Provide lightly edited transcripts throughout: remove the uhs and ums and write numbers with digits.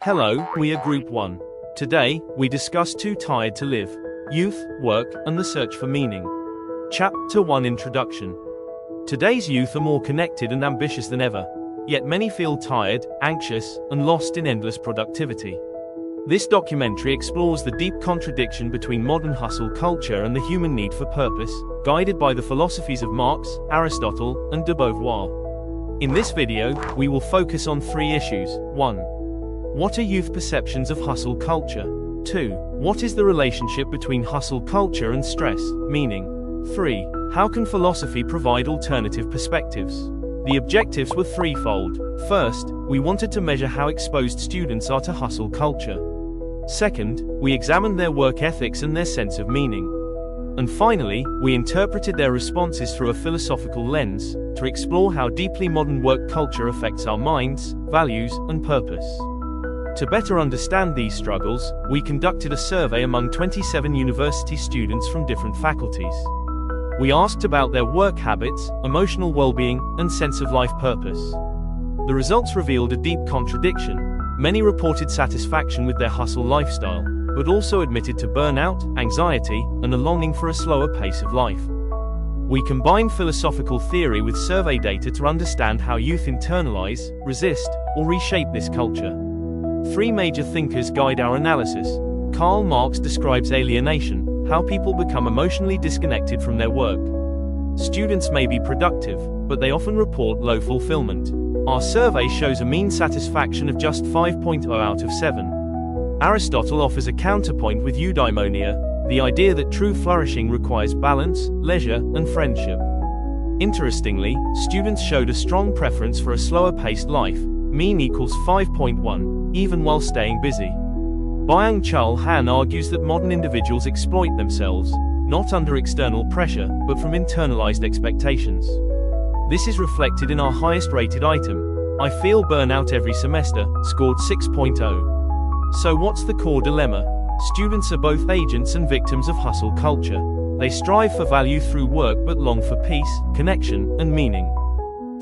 Hello, we are Group 1. Today, we discuss Too Tired to Live, Youth, Work, and the Search for Meaning. Chapter 1 Introduction. Today's youth are more connected and ambitious than ever, yet many feel tired, anxious, and lost in endless productivity. This documentary explores the deep contradiction between modern hustle culture and the human need for purpose, guided by the philosophies of Marx, Aristotle, and de Beauvoir. In this video, we will focus on three issues. 1. What are youth perceptions of hustle culture? 2. What is the relationship between hustle culture and stress, meaning? 3. How can philosophy provide alternative perspectives? The objectives were threefold. First, we wanted to measure how exposed students are to hustle culture. Second, we examined their work ethics and their sense of meaning. And finally, we interpreted their responses through a philosophical lens, to explore how deeply modern work culture affects our minds, values, and purpose. To better understand these struggles, we conducted a survey among 27 university students from different faculties. We asked about their work habits, emotional well-being, and sense of life purpose. The results revealed a deep contradiction. Many reported satisfaction with their hustle lifestyle, but also admitted to burnout, anxiety, and a longing for a slower pace of life. We combined philosophical theory with survey data to understand how youth internalize, resist, or reshape this culture. Three major thinkers guide our analysis. Karl Marx describes alienation, how people become emotionally disconnected from their work. Students may be productive, but they often report low fulfillment. Our survey shows a mean satisfaction of just 5.0 out of 7. Aristotle offers a counterpoint with eudaimonia, the idea that true flourishing requires balance, leisure, and friendship. Interestingly, students showed a strong preference for a slower-paced life, mean equals 5.1, even while staying busy. Byung-Chul Han argues that modern individuals exploit themselves, not under external pressure, but from internalized expectations. This is reflected in our highest-rated item. I feel burnout every semester, scored 6.0. So what's the core dilemma? Students are both agents and victims of hustle culture. They strive for value through work but long for peace, connection, and meaning.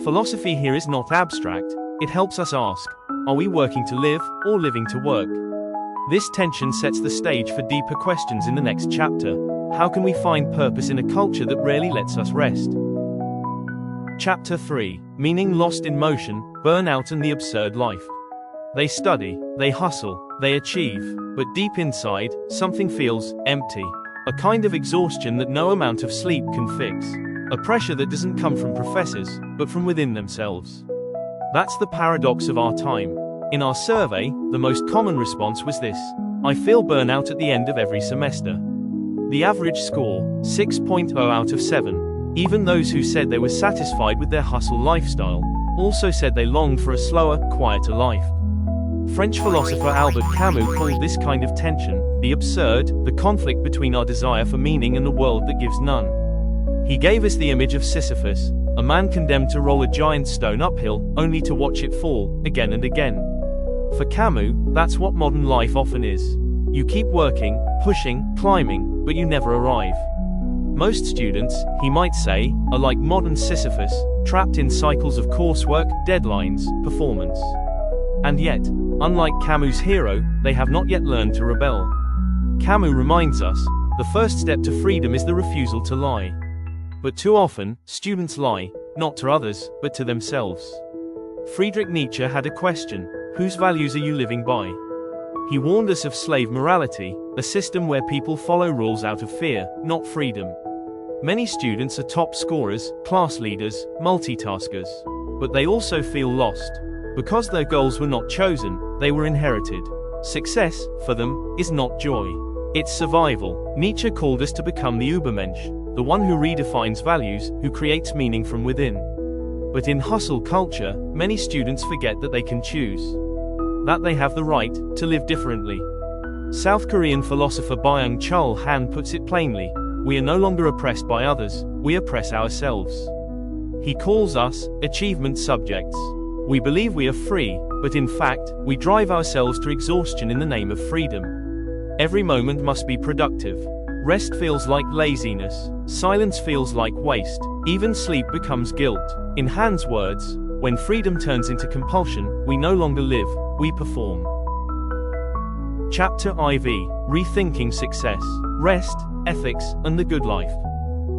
Philosophy here is not abstract. It helps us ask, are we working to live, or living to work? This tension sets the stage for deeper questions in the next chapter. How can we find purpose in a culture that rarely lets us rest? Chapter 3. Meaning lost in motion, burnout and the absurd life. They study, they hustle, they achieve, but deep inside, something feels empty. A kind of exhaustion that no amount of sleep can fix. A pressure that doesn't come from professors, but from within themselves. That's the paradox of our time. In our survey, the most common response was this: I feel burnout at the end of every semester. The average score, 6.0 out of 7. Even those who said they were satisfied with their hustle lifestyle, also said they longed for a slower, quieter life. French philosopher Albert Camus called this kind of tension the absurd, the conflict between our desire for meaning and a world that gives none. He gave us the image of Sisyphus, a man condemned to roll a giant stone uphill, only to watch it fall, again and again. For Camus, that's what modern life often is. You keep working, pushing, climbing, but you never arrive. Most students, he might say, are like modern Sisyphus, trapped in cycles of coursework, deadlines, performance. And yet, unlike Camus' hero, they have not yet learned to rebel. Camus reminds us, the first step to freedom is the refusal to lie. But too often, students lie, not to others, but to themselves. Friedrich Nietzsche had a question: whose values are you living by? He warned us of slave morality, a system where people follow rules out of fear, not freedom. Many students are top scorers, class leaders, multitaskers. But they also feel lost. Because their goals were not chosen, they were inherited. Success, for them, is not joy. It's survival. Nietzsche called us to become the Übermensch, the one who redefines values, who creates meaning from within. But in hustle culture, many students forget that they can choose. That they have the right to live differently. South Korean philosopher Byung-Chul Han puts it plainly: we are no longer oppressed by others, we oppress ourselves. He calls us achievement subjects. We believe we are free, but in fact, we drive ourselves to exhaustion in the name of freedom. Every moment must be productive. Rest feels like laziness. Silence feels like waste. Even sleep becomes guilt. In Han's words, when freedom turns into compulsion, we no longer live, we perform. Chapter IV: Rethinking Success, Rest, Ethics, and the Good Life.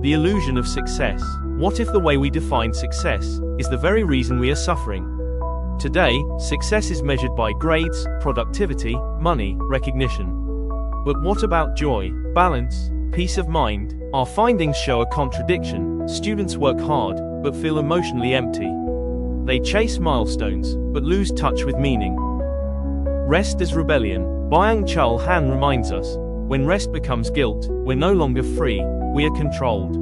The illusion of success. What if the way we define success is the very reason we are suffering? Today, success is measured by grades, productivity, money, recognition. But what about joy, balance, peace of mind? Our findings show a contradiction. Students work hard, but feel emotionally empty. They chase milestones, but lose touch with meaning. Rest is rebellion. Byung-Chul Han reminds us, when rest becomes guilt, we're no longer free, we are controlled.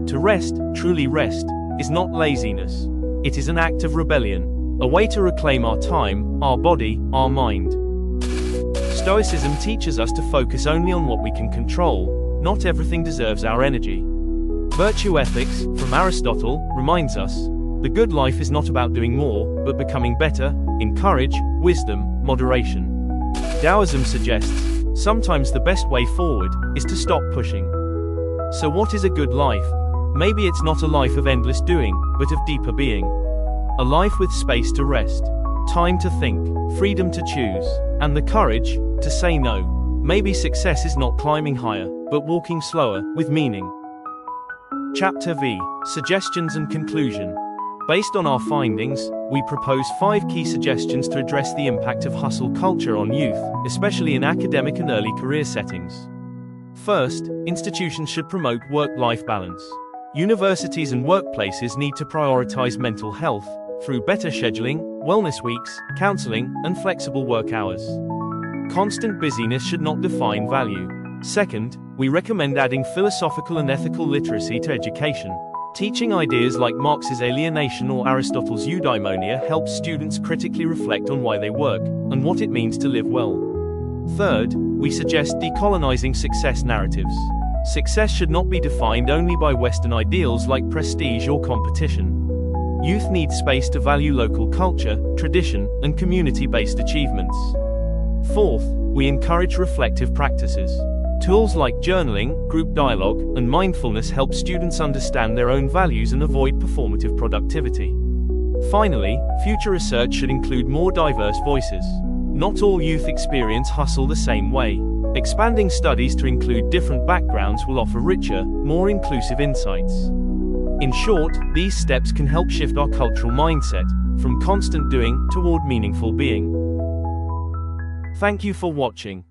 To rest, truly rest, is not laziness. It is an act of rebellion, a way to reclaim our time, our body, our mind. Stoicism teaches us to focus only on what we can control. Not everything deserves our energy. Virtue ethics, from Aristotle, reminds us, the good life is not about doing more, but becoming better, in courage, wisdom, moderation. Taoism suggests, sometimes the best way forward is to stop pushing. So what is a good life? Maybe it's not a life of endless doing, but of deeper being. A life with space to rest, time to think, freedom to choose, and the courage to say no. Maybe success is not climbing higher, but walking slower, with meaning. Chapter V: Suggestions and Conclusion. Based on our findings, we propose 5 key suggestions to address the impact of hustle culture on youth, especially in academic and early career settings. First, institutions should promote work-life balance. Universities and workplaces need to prioritize mental health through better scheduling, wellness weeks, counseling, and flexible work hours. Constant busyness should not define value. Second, we recommend adding philosophical and ethical literacy to education. Teaching ideas like Marx's alienation or Aristotle's eudaimonia helps students critically reflect on why they work, and what it means to live well. Third, we suggest decolonizing success narratives. Success should not be defined only by Western ideals like prestige or competition. Youth need space to value local culture, tradition, and community-based achievements. Fourth, we encourage reflective practices. Tools like journaling, group dialogue, and mindfulness help students understand their own values and avoid performative productivity. Finally, future research should include more diverse voices. Not all youth experience hustle the same way. Expanding studies to include different backgrounds will offer richer, more inclusive insights. In short, these steps can help shift our cultural mindset from constant doing toward meaningful being. Thank you for watching.